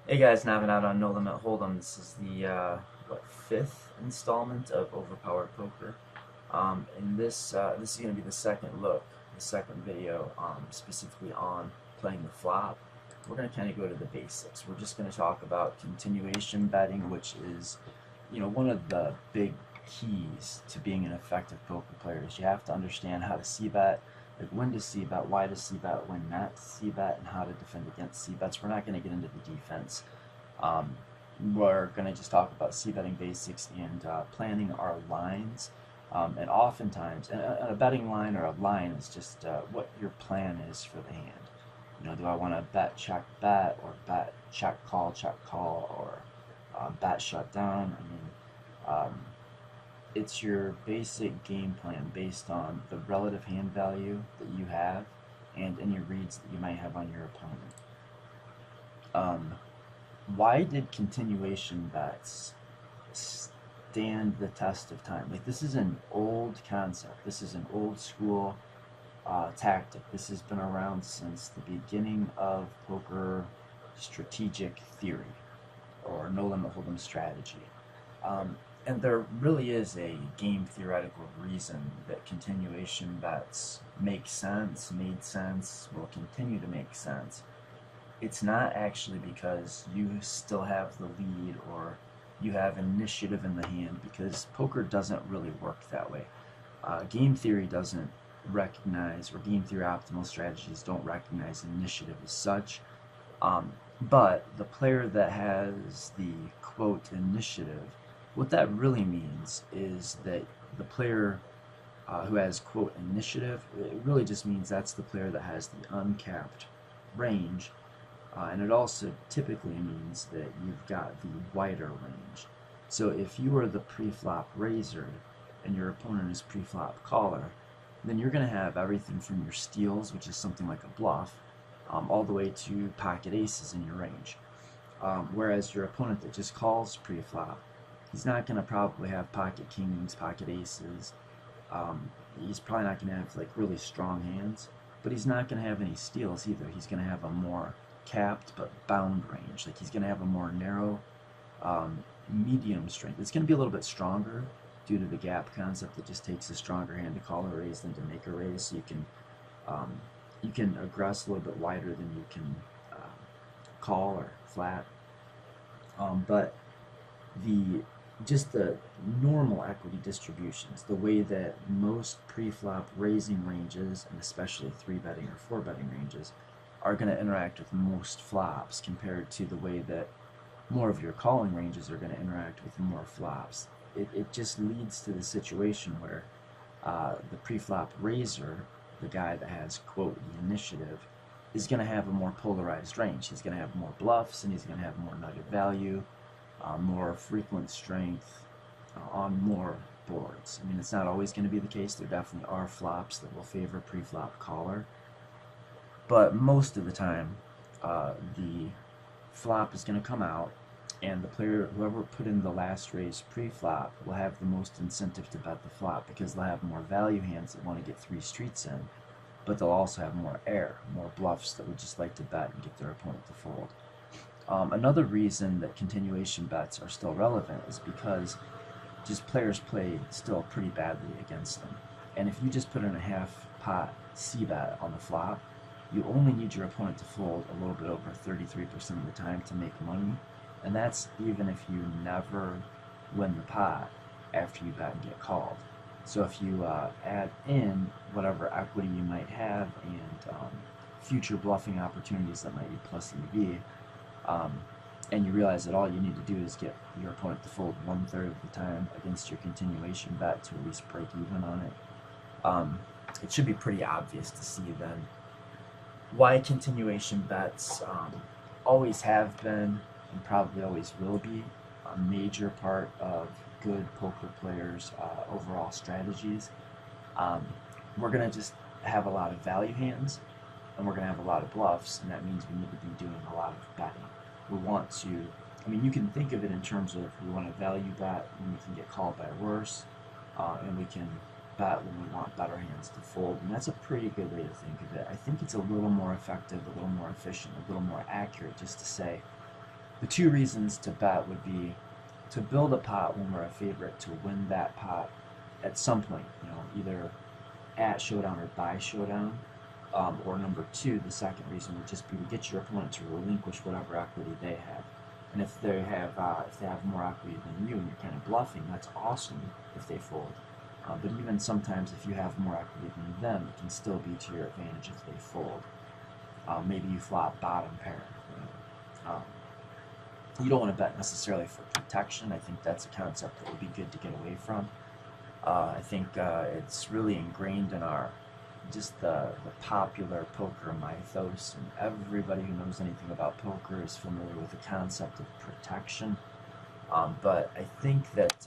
Hey guys, Navin out on No Limit Hold'em. This is the fifth installment of Overpowered Poker. And this is going to be the second look, the second video, specifically on playing the flop. We're going to kind of go to the basics. We're just going to talk about continuation betting, which is, one of the big keys to being an effective poker player. Is you have to understand how to c-bet, like when to c-bet, why to c-bet, when not to c-bet, and how to defend against c-bets. We're not going to get into the defense. Um, we're going to just talk about c-betting basics and planning our lines. And oftentimes, a betting line or a line is just what your plan is for the hand. Do I want to bet, or bet check, call, or bet shut down? It's your basic game plan based on the relative hand value that you have and any reads that you might have on your opponent. Um, why did continuation bets stand the test of time? Like, this is an old concept. This is an old school tactic. This has been around since the beginning of poker strategic theory, or no limit hold'em strategy. Um, and there really is a game theoretical reason that continuation bets make sense, made sense, will continue to make sense. It's not actually because you still have the lead or you have initiative in the hand, because poker doesn't really work that way. Game theory doesn't recognize, or game theory optimal strategies don't recognize initiative as such. But the player that has the quote initiative, what that really means is that the player who has quote initiative, it really just means that's the player that has the uncapped range, and it also typically means that you've got the wider range. So if you are the pre-flop raiser and your opponent is pre-flop caller, then you're going to have everything from your steals, which is something like a bluff, all the way to pocket aces in your range. Whereas your opponent that just calls pre-flop, he's not going to probably have pocket kings, pocket aces. He's probably not going to have like really strong hands, but he's not going to have any steals either. He's going to have a more capped but bound range. Like, he's going to have a more narrow, medium strength. It's going to be a little bit stronger due to the gap concept. It just takes a stronger hand to call a raise than to make a raise. So you can aggress a little bit wider than you can call or flat. But the just the normal equity distributions, the way that most pre-flop raising ranges, and especially 3-betting or 4-betting ranges, are going to interact with most flops compared to the way that more of your calling ranges are going to interact with more flops. It just leads to the situation where the pre-flop raiser, the guy that has, quote, the initiative, is going to have a more polarized range. He's going to have more bluffs, and he's going to have more nugget value, more frequent strength on more boards. I mean, it's not always going to be the case. There definitely are flops that will favor pre-flop caller, but most of the time, the flop is going to come out, and the player, whoever put in the last raise pre-flop, will have the most incentive to bet the flop, because they'll have more value hands that want to get 3 streets in, but they'll also have more air, more bluffs that would just like to bet and get their opponent to fold. Another reason that continuation bets are still relevant is because just players play still pretty badly against them. And if you just put in a half pot c-bet on the flop, you only need your opponent to fold a little bit over 33% of the time to make money. And that's even if you never win the pot after you bet and get called. So if you add in whatever equity you might have, and future bluffing opportunities that might be plus EV, um, and you realize that all you need to do is get your opponent to fold 1/3 of the time against your continuation bet to at least break even on it, it should be pretty obvious to see then why continuation bets always have been and probably always will be a major part of good poker players' overall strategies. Um, we're going to just have a lot of value hands, and we're going to have a lot of bluffs, and that means we need to be doing a lot of betting. We want to, I mean, you can think of it in terms of, we want to value bet when we can get called by worse, and we can bet when we want better hands to fold, and that's a pretty good way to think of it. I think it's a little more effective, a little more efficient, a little more accurate just to say, The two reasons to bet would be to build a pot when we're a favorite, to win that pot at some point, either at showdown or by showdown. Or number two, the second reason would just be to get your opponent to relinquish whatever equity they have. And if they have more equity than you and you're kind of bluffing, that's awesome if they fold. But even sometimes if you have more equity than them, it can still be to your advantage if they fold. Maybe you flop bottom pair. You don't want to bet necessarily for protection. I think that's a concept that would be good to get away from. I think it's really ingrained in the popular poker mythos, and everybody who knows anything about poker is familiar with the concept of protection. But I think that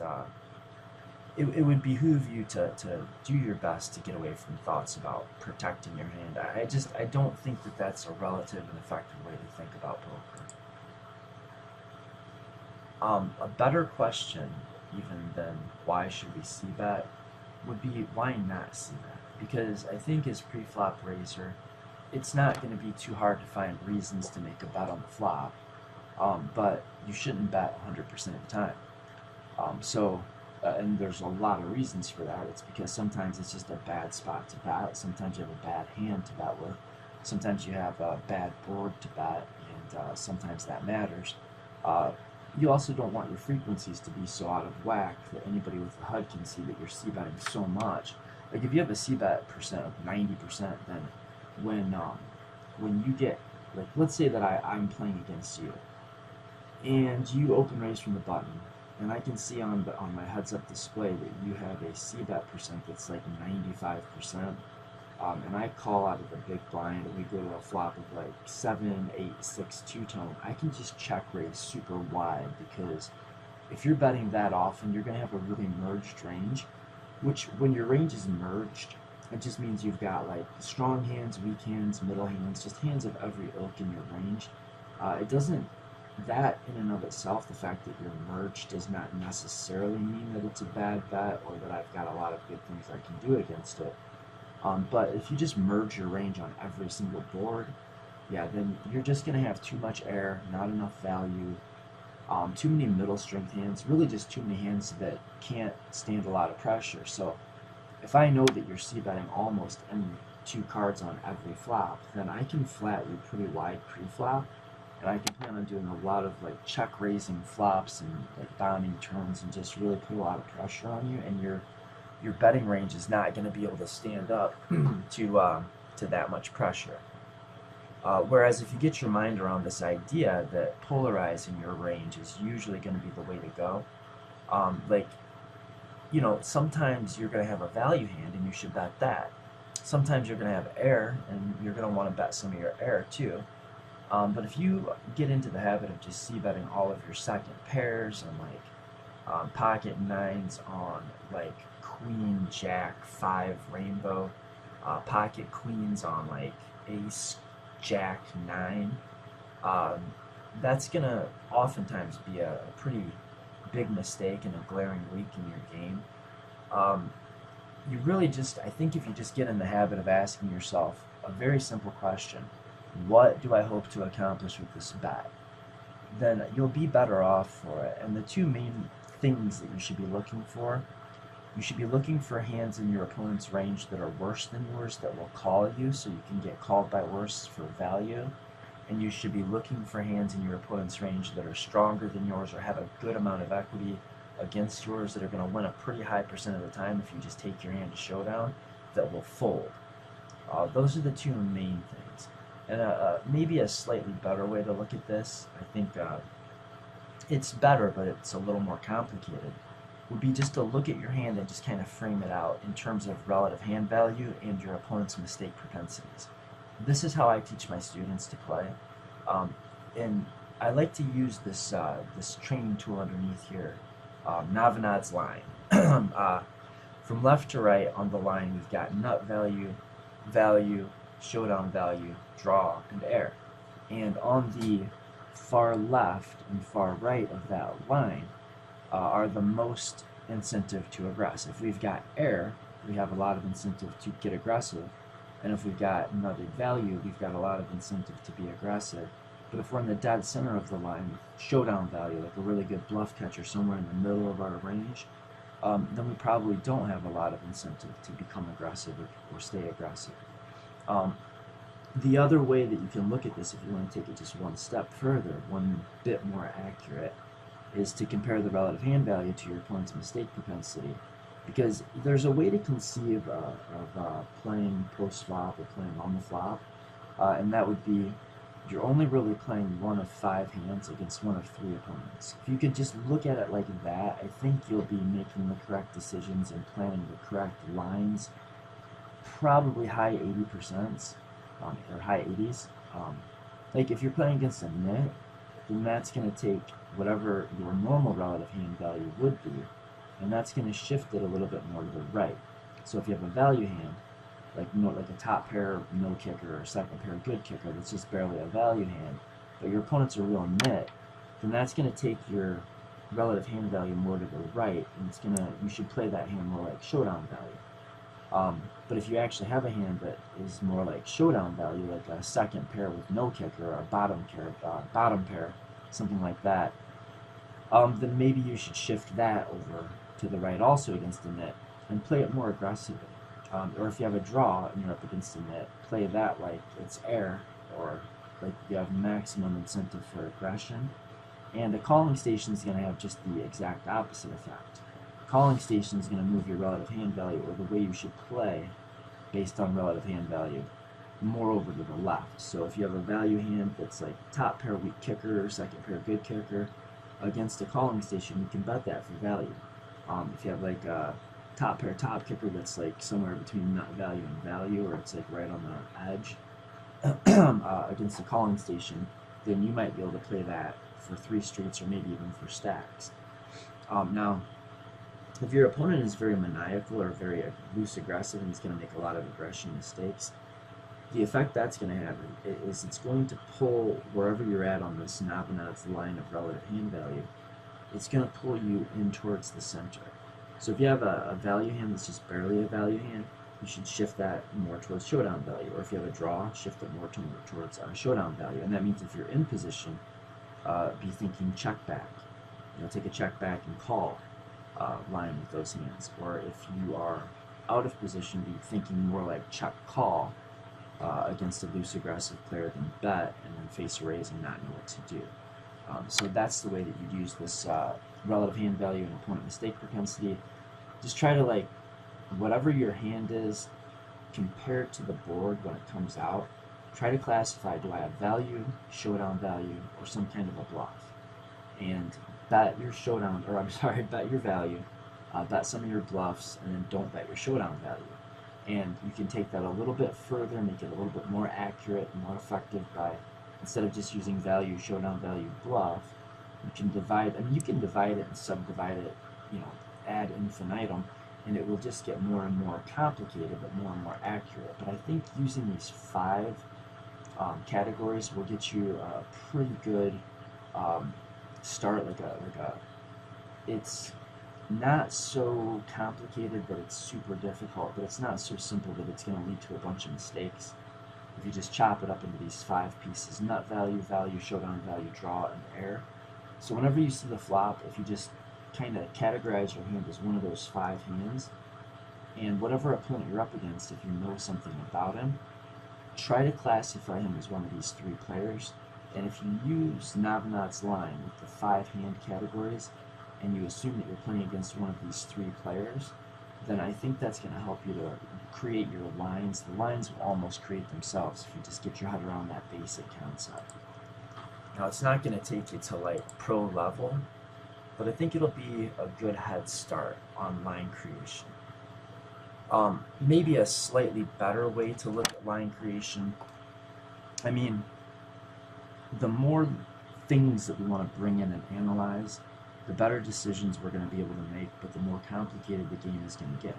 it would behoove you to do your best to get away from thoughts about protecting your hand. I don't think that that's a relative and effective way to think about poker. A better question, even than why should we c-bet, would be why not c-bet? Because I think as pre-flop raiser, it's not going to be too hard to find reasons to make a bet on the flop, but you shouldn't bet 100% of the time. And there's a lot of reasons for that. It's because sometimes it's just a bad spot to bet. Sometimes you have a bad hand to bet with. Sometimes you have a bad board to bet, and sometimes that matters. You also don't want your frequencies to be so out of whack that anybody with a HUD can see that you're c-betting so much. Like if you have a c-bet percent of 90%, then when you get, like, let's say that I'm playing against you, and you open raise from the button, and I can see on my heads-up display that you have a c-bet percent that's like 95%, and I call out of the big blind, and we go to a flop of like 7, 8, 6, 2-tone, I can just check raise super wide, because if you're betting that often, you're going to have a really merged range, which when your range is merged, it just means you've got like strong hands, weak hands, middle hands, just hands of every ilk in your range. That in and of itself, the fact that you're merged does not necessarily mean that it's a bad bet or that I've got a lot of good things I can do against it. But if you just merge your range on every single board, yeah, then you're just going to have too much air, not enough value, too many middle strength hands, really just too many hands that can't stand a lot of pressure. So if I know that you're c-betting almost any 2 cards on every flop, then I can flat you pretty wide pre-flop, and I can plan on doing a lot of like check raising flops and like bombing turns and just really put a lot of pressure on you, and your betting range is not going to be able to stand up to that much pressure. Whereas if you get your mind around this idea that polarizing your range is usually going to be the way to go, sometimes you're going to have a value hand and you should bet that. Sometimes you're going to have air and you're going to want to bet some of your air too. But if you get into the habit of just c-betting all of your second pairs and like pocket nines on like queen, jack, 5 rainbow, pocket queens on like ace, jack, 9, that's gonna oftentimes be a pretty big mistake and a glaring leak in your game. You really just, I think if you just get in the habit of asking yourself a very simple question, what do I hope to accomplish with this bet? Then you'll be better off for it. And the two main things that you should be looking for, you should be looking for hands in your opponent's range that are worse than yours that will call you, so you can get called by worse for value. And you should be looking for hands in your opponent's range that are stronger than yours or have a good amount of equity against yours that are going to win a pretty high percent of the time if you just take your hand to showdown, that will fold. Those are the two main things. And maybe a slightly better way to look at this, I think it's better, but it's a little more complicated, would be just to look at your hand and just kind of frame it out in terms of relative hand value and your opponent's mistake propensities. This is how I teach my students to play. And I like to use this training tool underneath here, Navinad's line. From left to right on the line, we've got nut value, value, showdown value, draw, and air. And on the far left and far right of that line are the most incentive to aggress. If we've got air, we have a lot of incentive to get aggressive. And if we've got nutted value, we've got a lot of incentive to be aggressive. But if we're in the dead center of the line, showdown value, like a really good bluff catcher somewhere in the middle of our range, then we probably don't have a lot of incentive to become aggressive or stay aggressive. The other way that you can look at this, if you want to take it just one step further, one bit more accurate, is to compare the relative hand value to your opponent's mistake propensity. Because there's a way to conceive of playing post-flop or playing on the flop, and that would be you're only really playing one of 5 hands against one of 3 opponents. If you could just look at it like that, I think you'll be making the correct decisions and planning the correct lines, probably high 80%, or high 80s. Like if you're playing against a nit, then that's going to take whatever your normal relative hand value would be, and that's going to shift it a little bit more to the right. So if you have a value hand, like a top pair no kicker or second pair good kicker that's just barely a value hand, but your opponent's a real nit, then that's going to take your relative hand value more to the right, and you should play that hand more like showdown value. But if you actually have a hand that is more like showdown value, like a second pair with no kicker or a bottom pair, something like that, then maybe you should shift that over to the right also against the nit and play it more aggressively. Or if you have a draw and you're up against a nit, play that like it's air, or like you have maximum incentive for aggression. And a calling station is going to have just the exact opposite effect. Calling station is going to move your relative hand value, or the way you should play based on relative hand value, more over to the left. So if you have a value hand that's like top pair weak kicker or second pair good kicker against a calling station, you can bet that for value. If you have like a top pair top kicker that's like somewhere between not value and value, or it's like right on the edge against the calling station, then you might be able to play that for 3 streets or maybe even for stacks. Now, if your opponent is very maniacal or very loose aggressive and is going to make a lot of aggression mistakes, the effect that's going to have is it's going to pull wherever you're at on this Navinat's line of relative hand value, it's going to pull you in towards the center. So if you have a value hand that's just barely a value hand, you should shift that more towards showdown value. Or if you have a draw, shift it more towards showdown value. And that means if you're in position, be thinking check back. Take a check back and call line with those hands. Or if you are out of position, be thinking more like check call against a loose aggressive player than bet, and then face a raise and not know what to do. So that's the way that you'd use this relative hand value and opponent mistake propensity. Just try to, like, whatever your hand is compared to the board when it comes out, try to classify, do I have value, showdown value, or some kind of a bluff? And bet your showdown, or I'm sorry, bet your value, bet some of your bluffs, and then don't bet your showdown value. And you can take that a little bit further, make it a little bit more accurate and more effective by, instead of just using value, showdown value, bluff, you can divide it and subdivide it, ad infinitum, and it will just get more and more complicated, but more and more accurate. But I think using these 5 categories will get you a pretty good start. It's not so complicated that it's super difficult, but it's not so simple that it's going to lead to a bunch of mistakes. If you just chop it up into these 5 pieces: nut value, value, showdown value, draw, and air. So whenever you see the flop, if you just kind of categorize your hand as one of those 5 hands, and whatever opponent you're up against, if you know something about him, try to classify him as one of these 3 players. And if you use Navinat's line with the 5 hand categories, and you assume that you're playing against one of these 3 players, then I think that's going to help you to create your lines. The lines will almost create themselves if you just get your head around that basic concept. Now, it's not going to take you to like pro level, but I think it'll be a good head start on line creation. Maybe a slightly better way to look at line creation. I mean, the more things that we want to bring in and analyze, the better decisions we're going to be able to make, but the more complicated the game is going to get.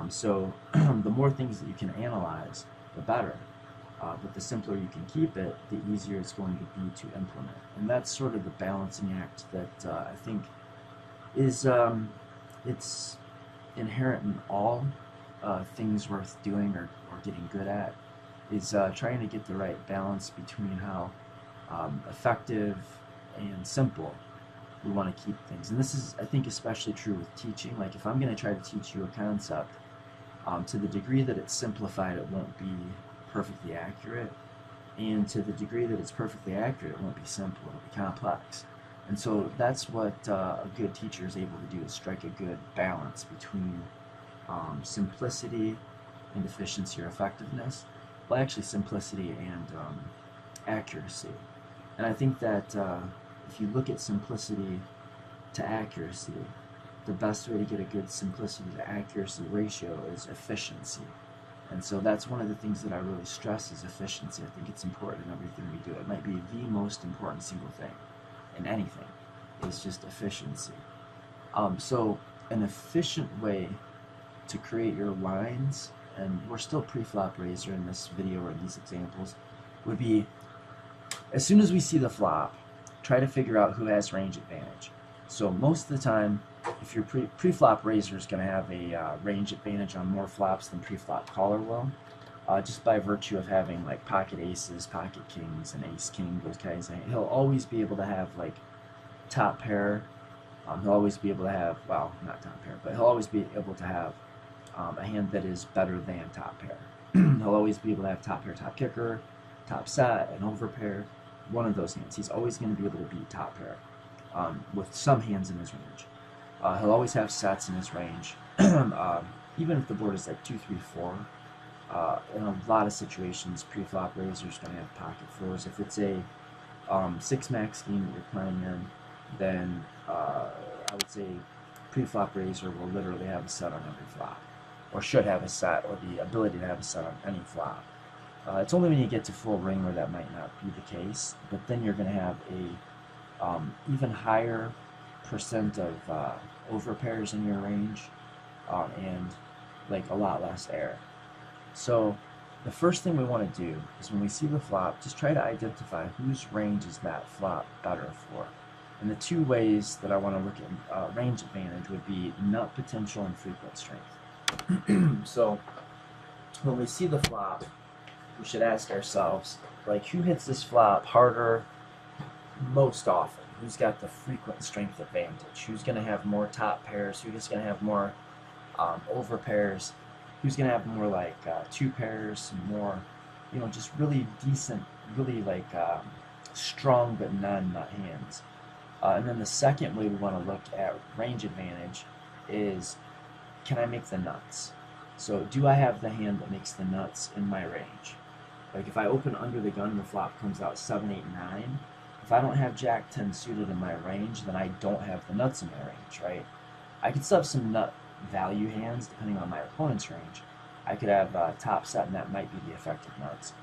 So the more things that you can analyze, the better. But the simpler you can keep it, the easier it's going to be to implement. And that's sort of the balancing act that I think is it's inherent in all things worth doing or getting good at, is trying to get the right balance between how effective and simple, we want to keep things. And this is, I think, especially true with teaching. Like if I'm going to try to teach you a concept, to the degree that it's simplified, it won't be perfectly accurate. And to the degree that it's perfectly accurate, it won't be simple, it'll be complex. And so that's what a good teacher is able to do, is strike a good balance between simplicity and efficiency or effectiveness. Well, actually simplicity and accuracy. And I think that if you look at simplicity to accuracy, the best way to get a good simplicity to accuracy ratio is efficiency. And so that's one of the things that I really stress is efficiency. I think it's important in everything we do. It might be the most important single thing in anything. It's just efficiency. So an efficient way to create your lines, and we're still pre-flop raiser in this video or in these examples, would be as soon as we see the flop, try to figure out who has range advantage. So most of the time, if your pre-flop raiser is going to have a range advantage on more flops than pre-flop caller will, just by virtue of having like pocket aces, pocket kings, and ace king, those guys, he'll always be able to have like top pair. He'll always be able to have, well, not top pair, but he'll always be able to have a hand that is better than top pair. He'll always be able to have top pair, top kicker, top set, an overpair, one of those hands. He's always going to be able to beat top pair with some hands in his range. He'll always have sets in his range, even if the board is like 2, 3, 4. In a lot of situations, pre-flop raiser's going to have pocket fours. If it's a 6-max game that you're playing in, then I would say pre-flop raiser will literally have a set on every flop, or should have a set, or the ability to have a set on any flop. It's only when you get to full ring where that might not be the case, but then you're going to have a even higher percent of overpairs in your range, and like a lot less air. So the first thing we want to do is when we see the flop, just try to identify whose range is that flop better for. And the two ways that I want to look at range advantage would be nut potential and frequent strength. So when we see the flop, we should ask ourselves, like, who hits this flop harder most often? Who's got the frequent strength advantage? Who's going to have more top pairs? Who's going to have more over pairs? Who's going to have more like 2 pairs, more, just really decent, really like strong but non-nut hands. And then the second way we want to look at range advantage is, can I make the nuts? So do I have the hand that makes the nuts in my range? Like if I open under the gun and the flop comes out 7, 8, 9, if I don't have Jack 10 suited in my range, then I don't have the nuts in my range, right? I could still have some nut value hands depending on my opponent's range. I could have top set, and that might be the effective nuts.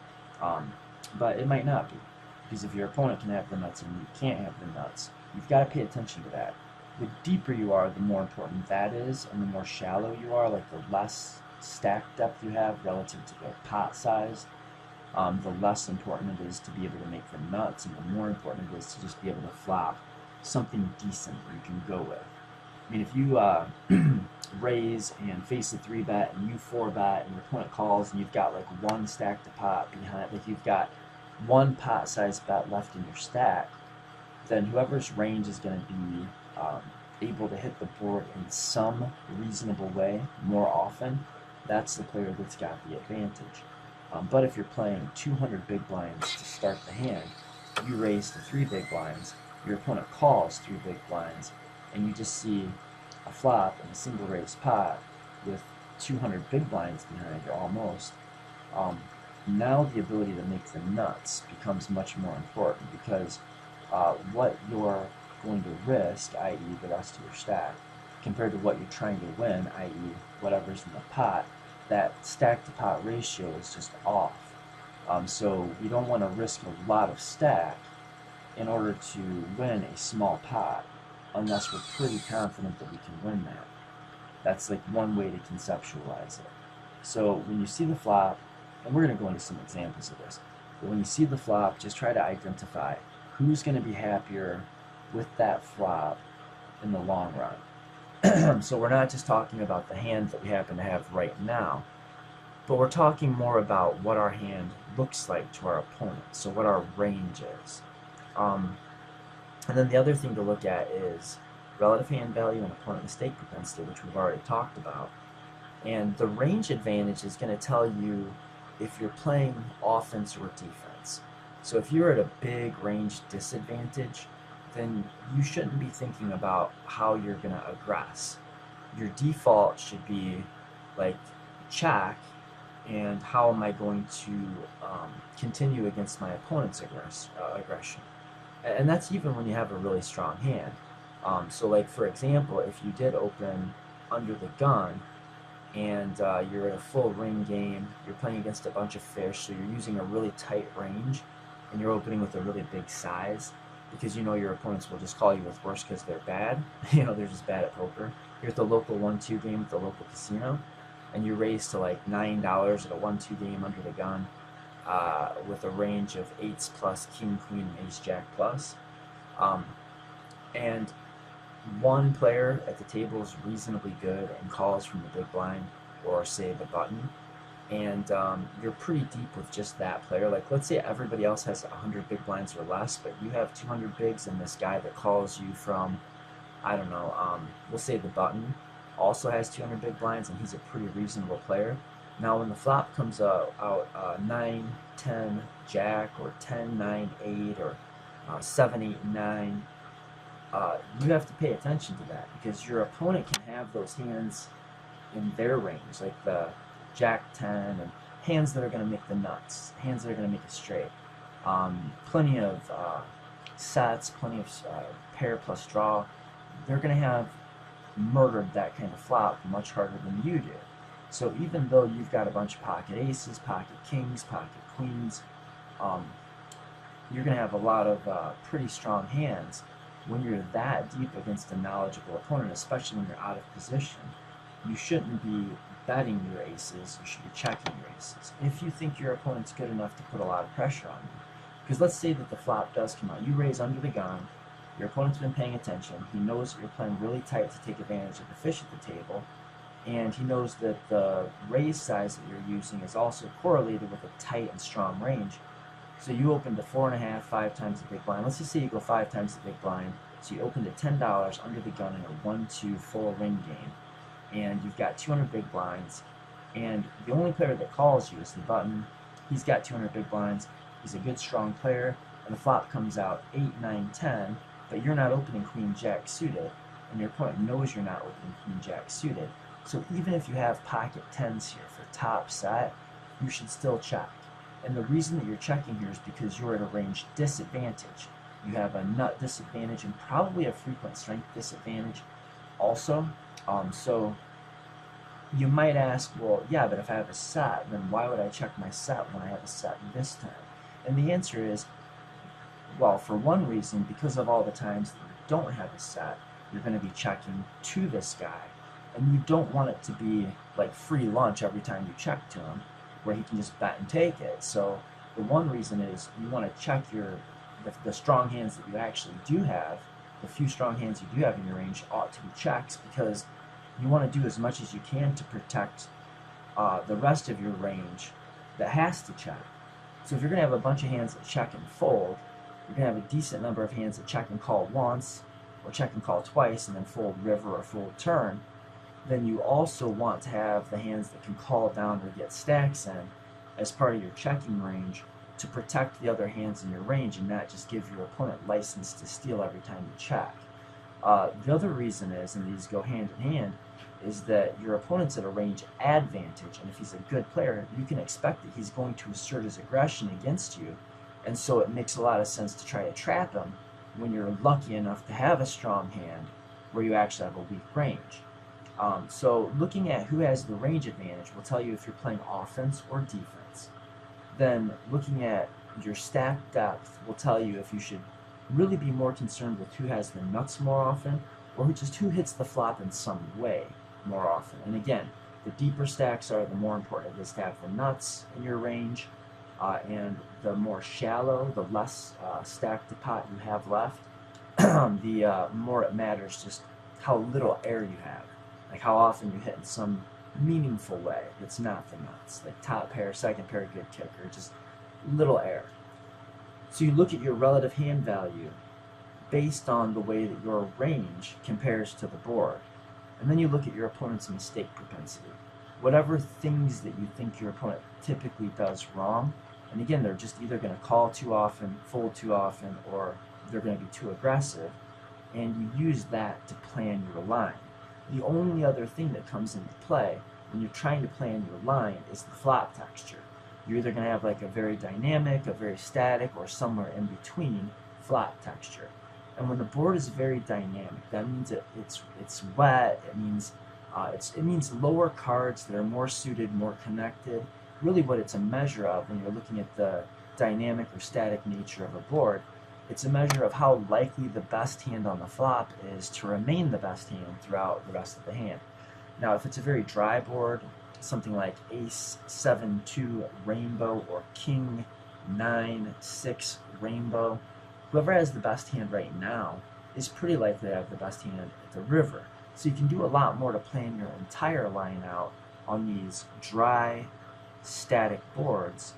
But it might not be, because if your opponent can have the nuts and you can't have the nuts, you've got to pay attention to that. The deeper you are, the more important that is, and the more shallow you are, like the less stack depth you have relative to the pot size, the less important it is to be able to make the nuts, and the more important it is to just be able to flop something decent that you can go with. I mean, if you raise and face a 3-bet and you 4-bet and your opponent calls and you've got like one stack to pot behind, like you've got one pot size bet left in your stack, then whoever's range is going to be able to hit the board in some reasonable way more often, that's the player that's got the advantage. But if you're playing 200 big blinds to start the hand, you raise to 3 big blinds, your opponent calls 3 big blinds, and you just see a flop in a single raised pot with 200 big blinds behind you almost, now the ability to make the nuts becomes much more important, because what you're going to risk, i.e. the rest of your stack, compared to what you're trying to win, i.e. whatever's in the pot, that stack to pot ratio is just off. So we don't want to risk a lot of stack in order to win a small pot, unless we're pretty confident that we can win that. That's like one way to conceptualize it. So when you see the flop, and we're going to go into some examples of this, but when you see the flop, just try to identify who's going to be happier with that flop in the long run. So we're not just talking about the hand that we happen to have right now, but we're talking more about what our hand looks like to our opponent, so what our range is. And then the other thing to look at is relative hand value and opponent mistake propensity, which we've already talked about. And the range advantage is going to tell you if you're playing offense or defense. So if you're at a big range disadvantage, then you shouldn't be thinking about how you're going to aggress. Your default should be like check, and how am I going to continue against my opponent's aggression. And that's even when you have a really strong hand. So like for example, if you did open under the gun, and you're in a full ring game, you're playing against a bunch of fish, so you're using a really tight range, and you're opening with a really big size, because you know your opponents will just call you with worse because they're bad. You know, they're just bad at poker. You're at the local 1-2 game at the local casino, and you raise to like $9 at a 1-2 game under the gun, with a range of 8s plus, king, queen, ace, jack plus. And one player at the table is reasonably good and calls from the big blind, or say the button, and you're pretty deep with just that player. Like let's say everybody else has 100 big blinds or less, but you have 200 bigs, and this guy that calls you from, I don't know, we'll say the button, also has 200 big blinds, and he's a pretty reasonable player. Now when the flop comes out 9, 10, jack, or 10, 9, 8, or 7, 8, 9, you have to pay attention to that, because your opponent can have those hands in their range, like the jack 10, and hands that are going to make the nuts, hands that are going to make a straight. Plenty of sets, plenty of pair plus draw. They're going to have murdered that kind of flop much harder than you do. So even though you've got a bunch of pocket aces, pocket kings, pocket queens, you're going to have a lot of pretty strong hands. When you're that deep against a knowledgeable opponent, especially when you're out of position, you shouldn't be betting your aces, you should be checking your aces. If you think your opponent's good enough to put a lot of pressure on you. Because let's say that the flop does come out, you raise under the gun, your opponent's been paying attention, he knows that you're playing really tight to take advantage of the fish at the table, and he knows that the raise size that you're using is also correlated with a tight and strong range. So you opened to 4.5, 5 times the big blind. Let's just say you go 5 times the big blind. So you opened at $10 under the gun in a 1-2 full ring game, and you've got 200 big blinds, and the only player that calls you is the button. He's got 200 big blinds. He's a good, strong player, and the flop comes out 8, 9, 10, but you're not opening queen jack suited, and your opponent knows you're not opening queen jack suited. So even if you have pocket 10s here for top set, you should still check. And the reason that you're checking here is because you're at a range disadvantage. You have a nut disadvantage and probably a frequent strength disadvantage also. So you might ask, well, yeah, but if I have a set, then why would I check my set when I have a set this time? And the answer is, well, for one reason, because of all the times that you don't have a set, you're going to be checking to this guy. And you don't want it to be like free lunch every time you check to him, where he can just bet and take it. So the one reason is you want to check the strong hands that you actually do have. The few strong hands you do have in your range ought to be checks, because you want to do as much as you can to protect the rest of your range that has to check. So if you're going to have a bunch of hands that check and fold, you're going to have a decent number of hands that check and call once, or check and call twice, and then fold river or fold turn. Then you also want to have the hands that can call down or get stacks in as part of your checking range to protect the other hands in your range, and not just give your opponent license to steal every time you check. The other reason is, and these go hand in hand, is that your opponent's at a range advantage, and if he's a good player, you can expect that he's going to assert his aggression against you, and so it makes a lot of sense to try to trap him when you're lucky enough to have a strong hand where you actually have a weak range. So looking at who has the range advantage will tell you if you're playing offense or defense. Then looking at your stack depth will tell you if you should really be more concerned with who has the nuts more often, or just who hits the flop in some way more often. And again, the deeper stacks are, the more important it is to have the nuts in your range, and the more shallow, the less stacked the pot you have left, the more it matters just how little air you have. Like how often you hit in some meaningful way that's not the nuts. Like top pair, second pair, good kicker, just little air. So you look at your relative hand value based on the way that your range compares to the board. And then you look at your opponent's mistake propensity. Whatever things that you think your opponent typically does wrong, and again, they're just either going to call too often, fold too often, or they're going to be too aggressive, and you use that to plan your line. The only other thing that comes into play when you're trying to plan your line is the flop texture. You're either going to have like a very dynamic, a very static, or somewhere in between flop texture. And when the board is very dynamic, that means it's wet. It means lower cards that are more suited, more connected. Really, what it's a measure of when you're looking at the dynamic or static nature of a board, it's a measure of how likely the best hand on the flop is to remain the best hand throughout the rest of the hand. Now, if it's a very dry board, something like Ace 7-2 Rainbow or King 9-6 Rainbow, whoever has the best hand right now is pretty likely to have the best hand at the river. So you can do a lot more to plan your entire line out on these dry, static boards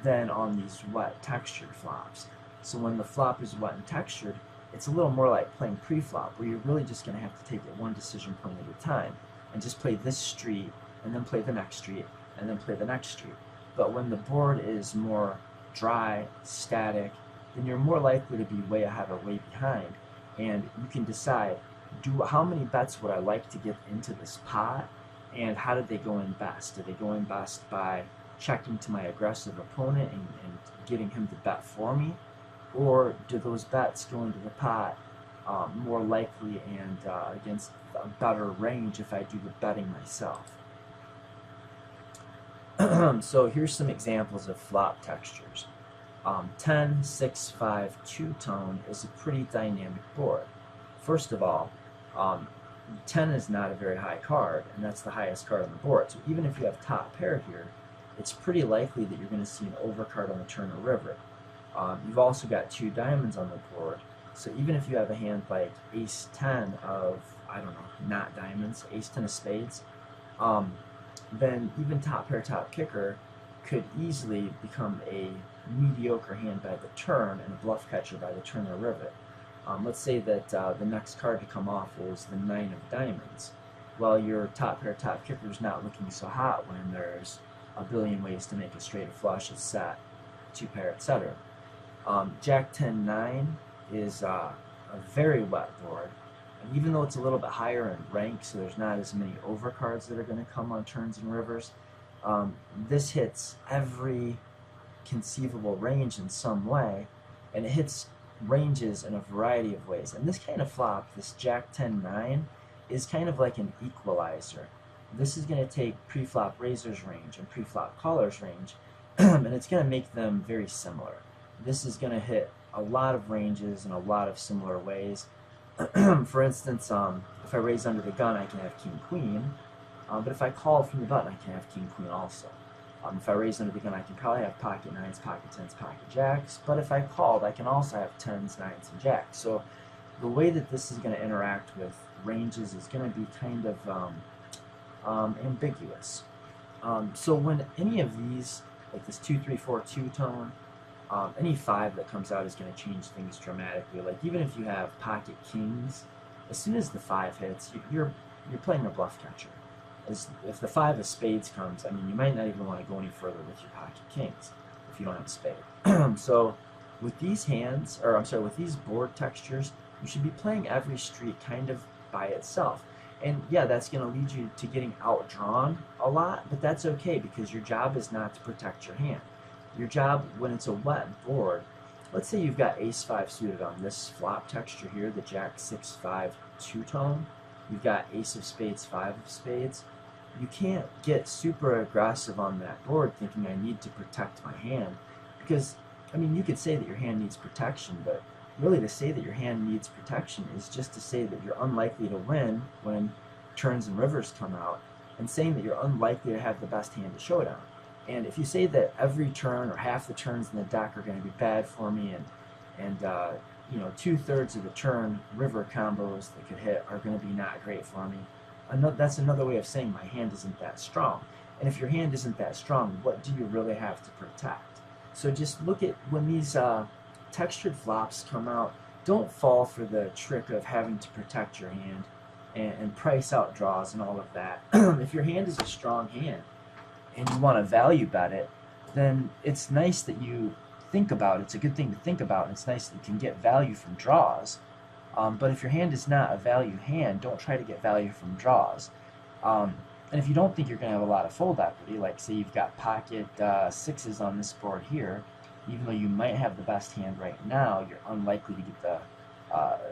than on these wet, textured flops. So when the flop is wet and textured, it's a little more like playing pre-flop, where you're really just going to have to take it one decision point at a time and just play this street, and then play the next street, and then play the next street. But when the board is more dry, static, then you're more likely to be way ahead or way behind, and you can decide, how many bets would I like to get into this pot, and how did they go in best? Did they go in best by checking to my aggressive opponent and getting him to bet for me, or do those bets go into the pot more likely and against a better range if I do the betting myself? So here's some examples of flop textures. 10, 6, 5, two-tone is a pretty dynamic board. First of all, 10 is not a very high card, and that's the highest card on the board. So even if you have top pair here, it's pretty likely that you're going to see an overcard on the turn or river. You've also got two diamonds on the board, so even if you have a hand like Ace 10 of, I don't know, not diamonds, Ace 10 of spades, then even top pair, top kicker could easily become a mediocre hand by the turn and a bluff catcher by the turn or river. Let's say that the next card to come off is the 9 of diamonds. Well, your top pair, top kicker is not looking so hot when there's a billion ways to make a straight, a flush, a set, two pair, etc. Jack 10, 9 is a very wet board, and even though it's a little bit higher in rank, so there's not as many overcards that are going to come on turns and rivers, this hits every conceivable range in some way, and it hits ranges in a variety of ways. And this kind of flop, this Jack 10, 9, is kind of like an equalizer. This is going to take pre-flop raiser's range and pre-flop caller's range, and it's going to make them very similar. This is going to hit a lot of ranges in a lot of similar ways. For instance, if I raise under the gun, I can have king, queen, but if I call from the button, I can have king, queen also. If I raise under the gun, I can probably have pocket 9s, pocket 10s, pocket jacks, but if I called, I can also have 10s, 9s, and jacks. So the way that this is going to interact with ranges is going to be kind of ambiguous. So when any of these, like this 2, 3, 4 two-tone, any 5 that comes out is going to change things dramatically. Like even if you have pocket kings, as soon as the 5 hits, you're playing a bluff catcher. If the 5 of spades comes, I mean, you might not even want to go any further with your pocket kings if you don't have a spade. So with these hands, or I'm sorry, with these board textures, you should be playing every street kind of by itself. And yeah, that's going to lead you to getting outdrawn a lot, but that's okay because your job is not to protect your hand. Your job, when it's a wet board, let's say you've got Ace 5 suited on this flop texture here, the Jack 6, 5 two-tone. You've got Ace of spades, 5 of spades. You can't get super aggressive on that board thinking I need to protect my hand, because, I mean, you could say that your hand needs protection, but really to say that your hand needs protection is just to say that you're unlikely to win when turns and rivers come out, and saying that you're unlikely to have the best hand to showdown. And if you say that every turn or half the turns in the deck are going to be bad for me, and you know, 2/3 of the turn river combos that could hit are going to be not great for me, that's another way of saying my hand isn't that strong. And if your hand isn't that strong, what do you really have to protect? So just look at when these textured flops come out, don't fall for the trick of having to protect your hand and price out draws and all of that. If your hand is a strong hand and you want to value bet it, then it's nice that you think about it. It's a good thing to think about, and it's nice that you can get value from draws. But if your hand is not a value hand, don't try to get value from draws. And if you don't think you're going to have a lot of fold equity, like say you've got pocket sixes on this board here, even though you might have the best hand right now, you're unlikely to get the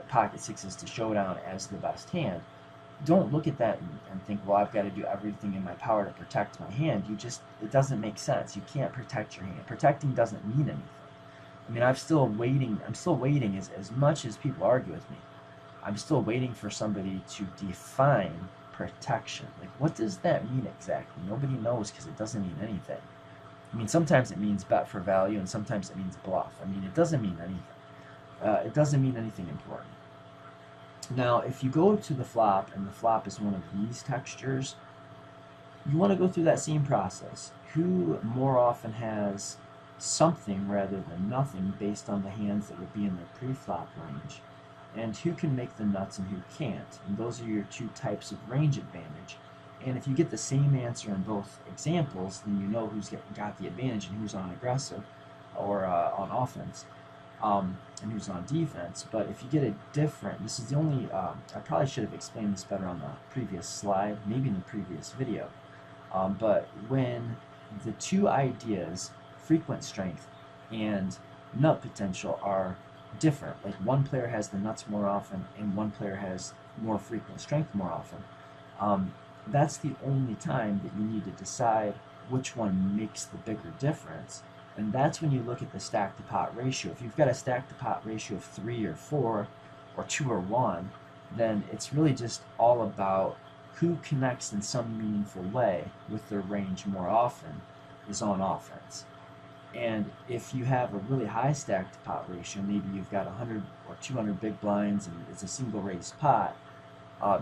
pocket sixes to showdown as the best hand. Don't look at that and think, well, I've got to do everything in my power to protect my hand. It doesn't make sense. You can't protect your hand. Protecting doesn't mean anything. I mean, I'm still waiting as much as people argue with me. I'm still waiting for somebody to define protection. Like, what does that mean exactly? Nobody knows because it doesn't mean anything. I mean, sometimes it means bet for value, and sometimes it means bluff. I mean, it doesn't mean anything. It doesn't mean anything important. Now, if you go to the flop, and the flop is one of these textures, you want to go through that same process. Who more often has something rather than nothing based on the hands that would be in their pre-flop range? And who can make the nuts and who can't? And those are your two types of range advantage. And if you get the same answer in both examples, then you know who's got the advantage and who's on aggressive or on offense, and who's on defense. But if you get a different, this is the only, I probably should have explained this better on the previous slide, maybe in the previous video. But when the two ideas, frequent strength and nut potential, are different, like one player has the nuts more often and one player has more frequent strength more often, that's the only time that you need to decide which one makes the bigger difference. And that's when you look at the stack to pot ratio. If you've got a stack to pot ratio of 3 or 4 or 2 or 1, then it's really just all about who connects in some meaningful way with their range more often is on offense. And if you have a really high stack to pot ratio, maybe you've got 100 or 200 big blinds and it's a single raised pot,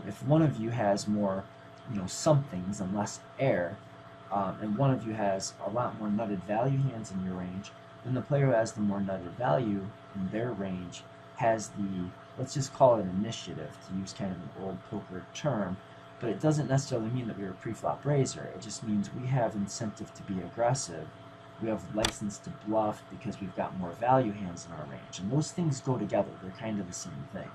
if one of you has more, somethings and less air, and one of you has a lot more nutted value hands in your range, then the player who has the more nutted value in their range has the, let's just call it initiative, to use kind of an old poker term, but it doesn't necessarily mean that we're a pre-flop raiser. It just means we have incentive to be aggressive. We have license to bluff because we've got more value hands in our range. And those things go together. They're kind of the same thing.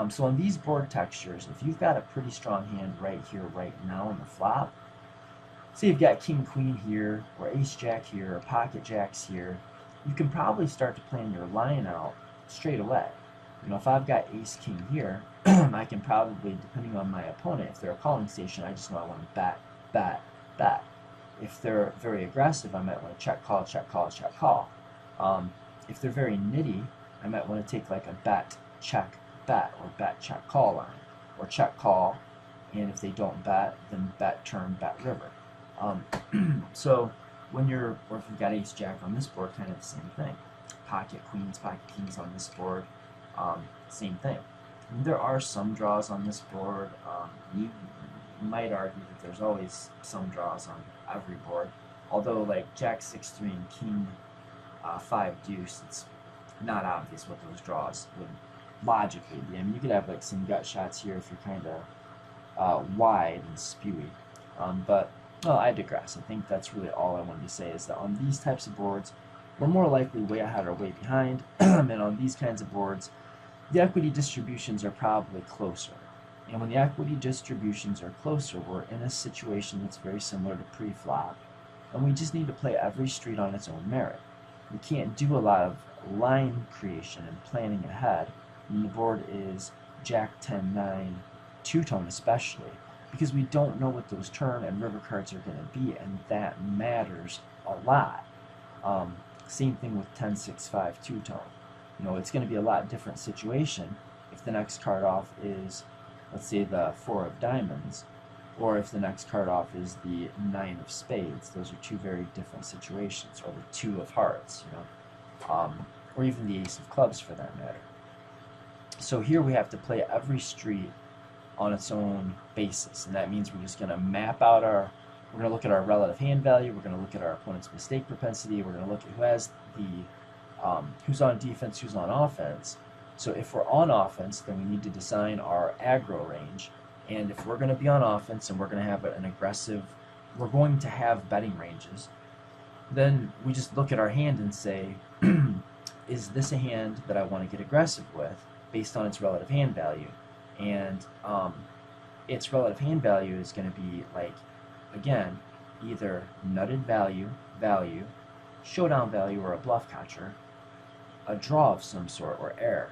So on these board textures, if you've got a pretty strong hand right here, right now on the flop, say you've got king, queen here, or ace, jack here, or pocket jacks here, you can probably start to plan your line out straight away. If I've got ace, king here, I can probably, depending on my opponent, if they're a calling station, I just know I want to bet, bet, bet. If they're very aggressive, I might want to check, call, check, call, check, call. If they're very nitty, I might want to take like a bet, check, bet, or bet, check, call line, or check, call, and if they don't bet, then bet, turn, bet, river. So when or if you've got ace, jack on this board, kind of the same thing. Pocket queens, pocket kings on this board, same thing. And there are some draws on this board. You might argue that there's always some draws on every board, although like jack 6-3 and king 5 deuce, it's not obvious what those draws would logically be. I mean, you could have like some gut shots here if you're kind of wide and spewy, but well, I digress. I think that's really all I wanted to say, is that on these types of boards, we're more likely way ahead or way behind, and on these kinds of boards, the equity distributions are probably closer. And when the equity distributions are closer, we're in a situation that's very similar to pre-flop, and we just need to play every street on its own merit. We can't do a lot of line creation and planning ahead when the board is jack 10-9, two-tone especially, because we don't know what those turn and river cards are going to be, and that matters a lot. Same thing with 10-6-5 two-tone. It's going to be a lot different situation if the next card off is, let's say, the 4 of diamonds, or if the next card off is the 9 of spades. Those are two very different situations, or the 2 of hearts, or even the ace of clubs for that matter. So here we have to play every street on its own basis, and that means we're just going to map out our We're going to look at our relative hand value. We're going to look at our opponent's mistake propensity. We're going to look at who has who's on defense, who's on offense. So if we're on offense, then we need to design our aggro range. And if we're going to be on offense and we're going to have an aggressive, we're going to have betting ranges, then we just look at our hand and say, is this a hand that I want to get aggressive with based on its relative hand value? And its relative hand value is going to be like, again, either nutted value, showdown value, or a bluff catcher, a draw of some sort, or error.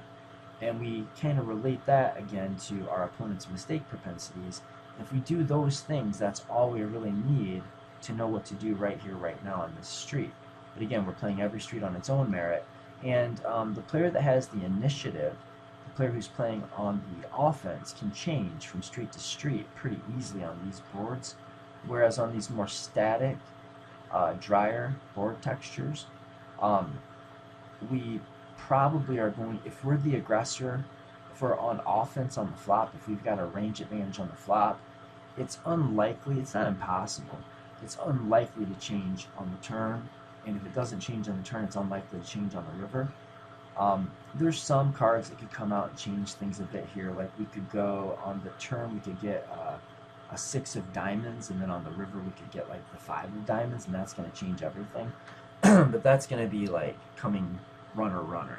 And we kind of relate that again to our opponent's mistake propensities. If we do those things, that's all we really need to know what to do right here, right now on this street. But again, we're playing every street on its own merit. And the player that has the initiative, the player who's playing on the offense, can change from street to street pretty easily on these boards. Whereas on these more static, drier board textures, we probably are going, if we're the aggressor, if we're on offense on the flop, if we've got a range advantage on the flop, it's unlikely, it's not impossible, it's unlikely to change on the turn. And if it doesn't change on the turn, it's unlikely to change on the river. There's some cards that could come out and change things a bit here. Like we could go on the turn, we could get a 6 of diamonds, and then on the river we could get like the 5 of diamonds, and that's going to change everything. But that's going to be like coming runner.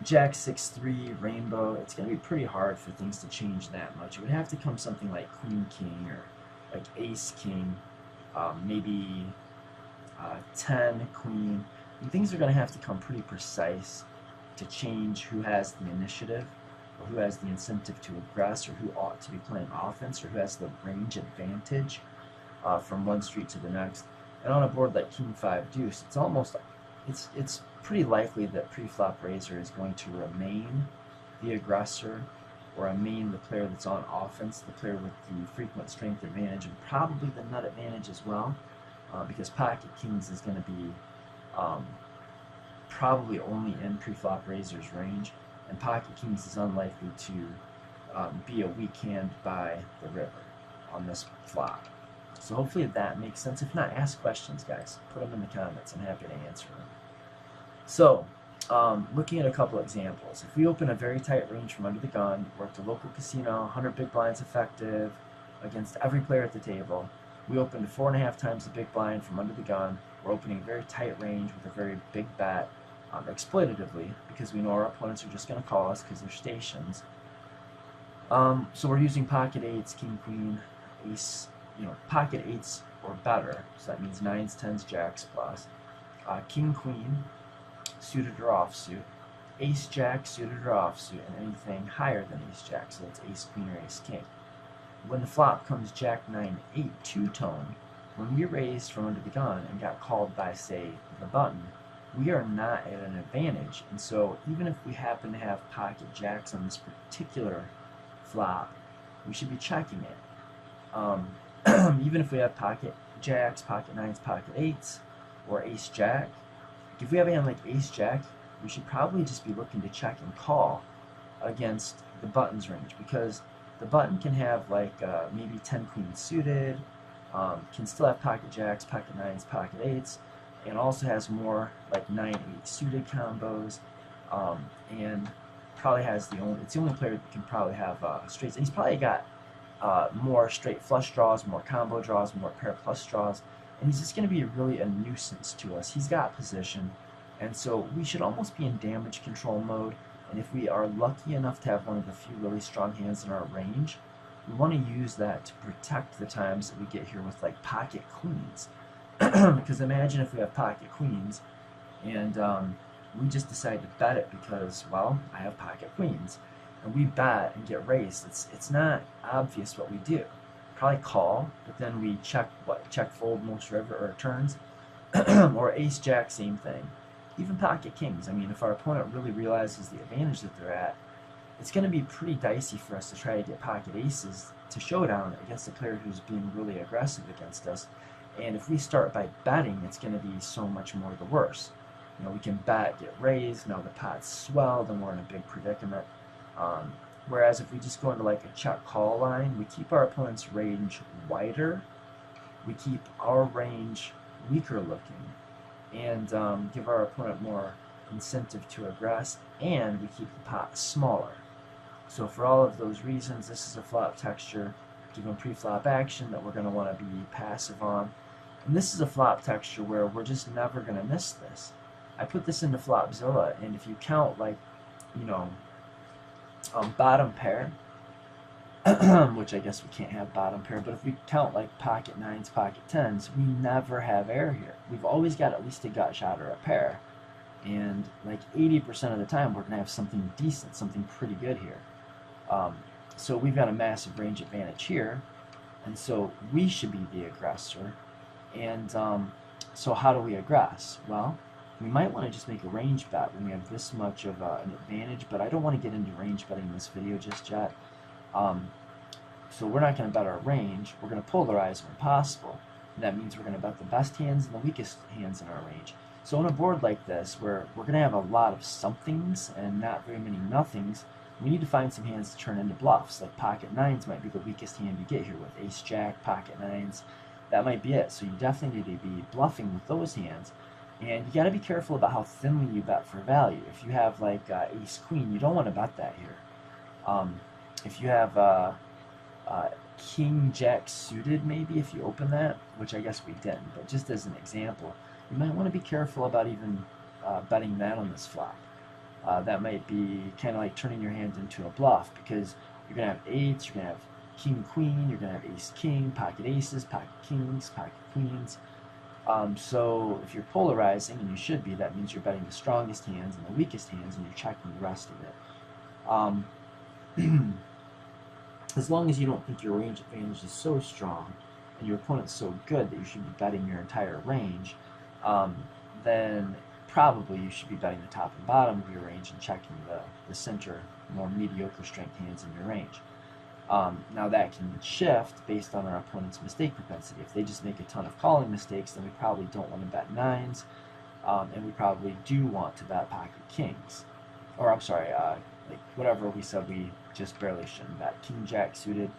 Jack 6-3 rainbow, it's going to be pretty hard for things to change that much. It would have to come something like queen king or like ace king, maybe 10 queen. And things are going to have to come pretty precise to change who has the initiative, or who has the incentive to aggress, or who ought to be playing offense, or who has the range advantage from one street to the next. And on a board like king 5 deuce, it's almost, it's pretty likely that pre-flop raiser is going to remain the aggressor, or remain the player that's on offense, the player with the frequent strength advantage, and probably the nut advantage as well, because pocket kings is going to be probably only in pre-flop raiser's range, and pocket kings is unlikely to be a weak hand by the river on this flop. So hopefully that makes sense. If not, ask questions, guys. Put them in the comments. I'm happy to answer them. So, looking at a couple examples. If we open a very tight range from under the gun, worked a local casino, 100 big blinds effective against every player at the table. We opened 4.5 times the big blind from under the gun. We're opening a very tight range with a very big bet, exploitatively, because we know our opponents are just going to call us because they're stations. So we're using pocket eights, king, queen, ace, pocket eights or better. So that means 9s, 10s, jacks plus. King, queen, suited or offsuit. Ace, jack, suited or offsuit, and anything higher than ace, jack. So that's ace, queen, or ace, king. When the flop comes jack, 9, 8, two-tone, when we raised from under the gun and got called by, say, the button, we are not at an advantage. And so even if we happen to have pocket jacks on this particular flop, we should be checking it. Even if we have pocket jacks, pocket 9s, pocket 8s, or ace jack, if we have a hand like ace jack, we should probably just be looking to check and call against the button's range, because the button can have like maybe 10 queens suited, can still have pocket jacks, pocket 9s, pocket 8s, and also has more like 9-8 suited combos, and probably has it's the only player that can probably have straights. And he's probably got more straight flush draws, more combo draws, more pair plus draws, and he's just going to be really a nuisance to us. He's got position, and so we should almost be in damage control mode. And if we are lucky enough to have one of the few really strong hands in our range, we want to use that to protect the times that we get here with like pocket queens. Because imagine if we have pocket queens and we just decide to bet it because, well, I have pocket queens, and we bet and get raised. It's not obvious what we do. Probably call, but then we check fold most river or turns, or ace jack, same thing. Even pocket kings. I mean, if our opponent really realizes the advantage that they're at, it's going to be pretty dicey for us to try to get pocket aces to showdown against a player who's being really aggressive against us. And if we start by betting, it's going to be so much more the worse. We can bet, get raised, now the pot's swelled, and we're in a big predicament. Whereas if we just go into like a check call line, we keep our opponent's range wider, we keep our range weaker looking and give our opponent more incentive to aggress, and we keep the pot smaller. So for all of those reasons, this is a flop texture given pre-flop action that we're going to want to be passive on. And this is a flop texture where we're just never going to miss this. I put this into Flopzilla, and if you count, like, you know, bottom pair, which I guess we can't have bottom pair, but if we count like pocket nines, pocket tens, we never have air here. We've always got at least a gut shot or a pair. And like 80% of the time, we're going to have something decent, something pretty good here. So we've got a massive range advantage here, and so we should be the aggressor. And so how do we aggress? Well, we might want to just make a range bet when we have this much of an advantage, but I don't want to get into range betting in this video just yet. So we're not going to bet our range. We're going to polarize when possible. And that means we're going to bet the best hands and the weakest hands in our range. So on a board like this, where we're going to have a lot of somethings and not very many nothings, we need to find some hands to turn into bluffs. Like pocket nines might be the weakest hand you get here with ace jack, pocket nines. That might be it. So you definitely need to be bluffing with those hands. And you got to be careful about how thinly you bet for value. If you have like ace queen, you don't want to bet that here. If you have king jack suited, maybe if you open that, which I guess we didn't, but just as an example, you might want to be careful about even betting that on this flop. That might be kind of like turning your hand into a bluff, because you're going to have eights, you're going to have king queen, you're going to have ace king, pocket aces, pocket kings, pocket queens. So if you're polarizing, and you should be, that means you're betting the strongest hands and the weakest hands, and you're checking the rest of it. As long as you don't think your range advantage is so strong and your opponent's so good that you should be betting your entire range, then probably you should be betting the top and bottom of your range and checking the center, more mediocre strength hands in your range. Now that can shift based on our opponent's mistake propensity. If they just make a ton of calling mistakes, then we probably don't want to bet nines, and we probably do want to bet pocket kings. Or I'm sorry, like whatever we said we just barely shouldn't bet. King jack suited,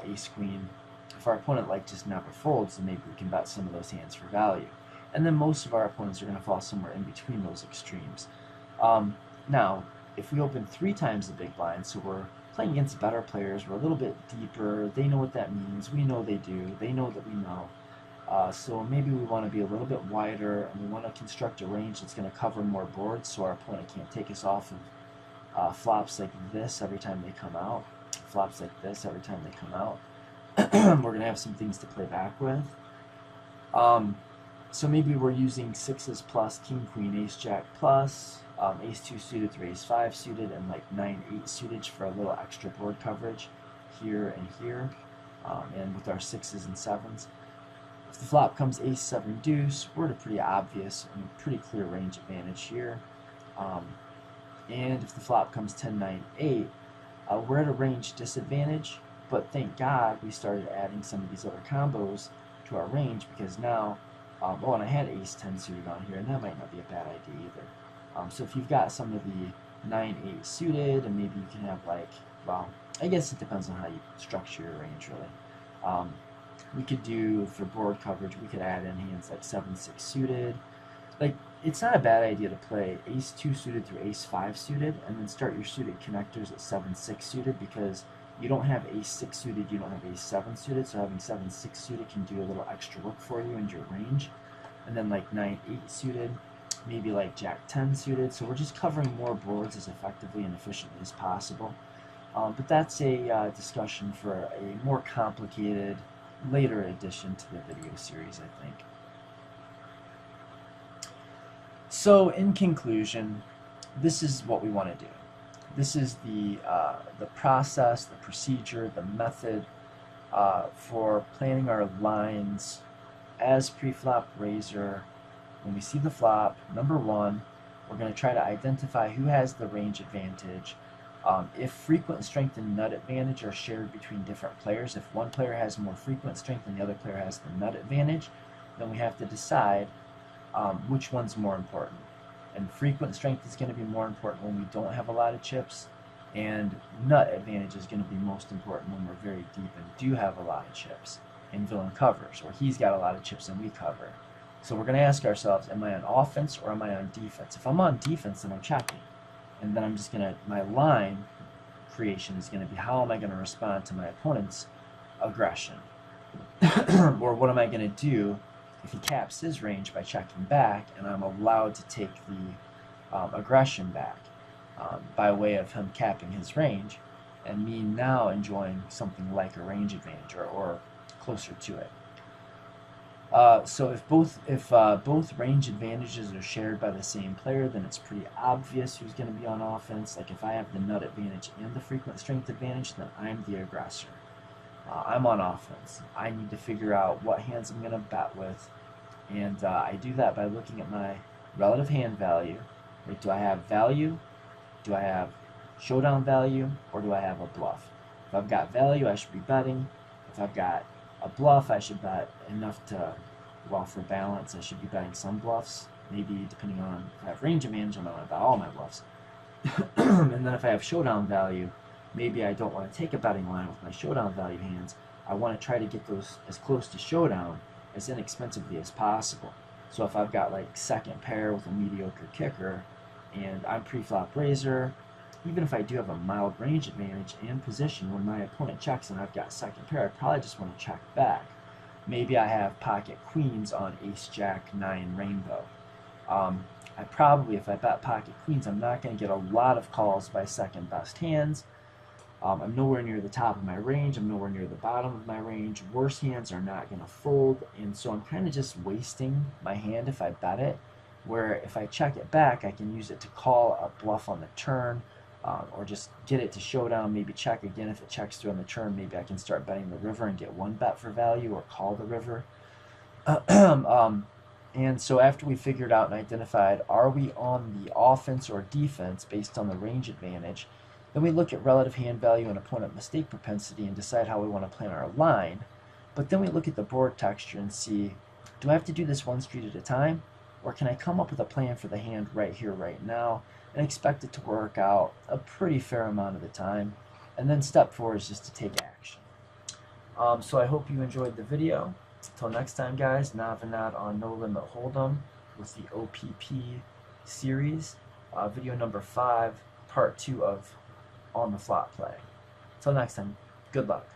ace queen. If our opponent like just never folds, then maybe we can bet some of those hands for value. And then most of our opponents are going to fall somewhere in between those extremes. Now, if we open 3 times the big blind, so we're playing against better players, we're a little bit deeper, they know what that means, we know they do, they know that we know. So maybe we want to be a little bit wider, and we want to construct a range that's going to cover more boards so our opponent can't take us off of flops like this every time they come out, flops like this every time they come out. We're going to have some things to play back with. So maybe we're using sixes plus, king, queen, ace, jack plus, ace 2 suited through ace 5 suited, and like 9-8 suited for a little extra board coverage here and here, and with our sixes and sevens. If the flop comes ace 7 deuce, we're at a pretty obvious and pretty clear range advantage here. And if the flop comes 10-9-8, we're at a range disadvantage, but thank God we started adding some of these other combos to our range, because now, oh, and I had ace 10 suited on here, and that might not be a bad idea either. So if you've got some of the 9-8 suited, and maybe you can have like, well, I guess it depends on how you structure your range really. We could do, for board coverage, we could add in hands like 7-6 suited. Like, it's not a bad idea to play ace 2 suited through ace 5 suited, and then start your suited connectors at 7-6 suited, because you don't have ace 6 suited, you don't have ace 7 suited, so having 7-6 suited can do a little extra work for you in your range. And then like 9-8 suited, maybe like jack 10 suited, so we're just covering more boards as effectively and efficiently as possible. But that's a discussion for a more complicated, later addition to the video series, I think. So in conclusion, this is what we want to do. This is the process, the procedure, the method for planning our lines as pre-flop raiser. When we see the flop, number 1, we're going to try to identify who has the range advantage. If frequent strength and nut advantage are shared between different players, if one player has more frequent strength and the other player has the nut advantage, then we have to decide which one's more important. And frequent strength is going to be more important when we don't have a lot of chips, and nut advantage is going to be most important when we're very deep and do have a lot of chips. and villain covers, or he's got a lot of chips and we cover. So we're going to ask ourselves, am I on offense or am I on defense? If I'm on defense, then I'm checking. And then I'm just going to, my line creation is going to be, how am I going to respond to my opponent's aggression? Or what am I going to do if he caps his range by checking back and I'm allowed to take the aggression back by way of him capping his range, and me now enjoying something like a range advantage or closer to it. So if both range advantages are shared by the same player, then it's pretty obvious who's going to be on offense. Like if I have the nut advantage and the frequent strength advantage, then I'm the aggressor. I'm on offense. I need to figure out what hands I'm going to bet with, and I do that by looking at my relative hand value. Like, do I have value? Do I have showdown value, or do I have a bluff? If I've got value, I should be betting. If I've got a bluff, I should bet enough to, well, for balance, I should be betting some bluffs. Maybe depending on if I have range advantage, I might want to bet all my bluffs. And then if I have showdown value, maybe I don't want to take a betting line with my showdown value hands. I want to try to get those as close to showdown as inexpensively as possible. So if I've got like second pair with a mediocre kicker and I'm pre-flop raiser, even if I do have a mild range advantage and position, when my opponent checks and I've got second pair, I probably just want to check back. Maybe I have pocket queens on ace jack 9 rainbow. I probably, if I bet pocket queens, I'm not going to get a lot of calls by second best hands. I'm nowhere near the top of my range. I'm nowhere near the bottom of my range. Worse hands are not going to fold, and so I'm kind of just wasting my hand if I bet it, where if I check it back, I can use it to call a bluff on the turn, or just get it to showdown, maybe check again. If it checks through on the turn, maybe I can start betting the river and get one bet for value, or call the river. And so after we figured out and identified, are we on the offense or defense based on the range advantage, then we look at relative hand value and opponent mistake propensity and decide how we want to plan our line. But then we look at the board texture and see, do I have to do this one street at a time? Or can I come up with a plan for the hand right here, right now, and expect it to work out a pretty fair amount of the time? And then step 4 is just to take action. So I hope you enjoyed the video. Until next time, guys, Navinat on No Limit Hold'em with the OPP series. Video number 5, part 2 of On the Flop Play. Until next time, good luck.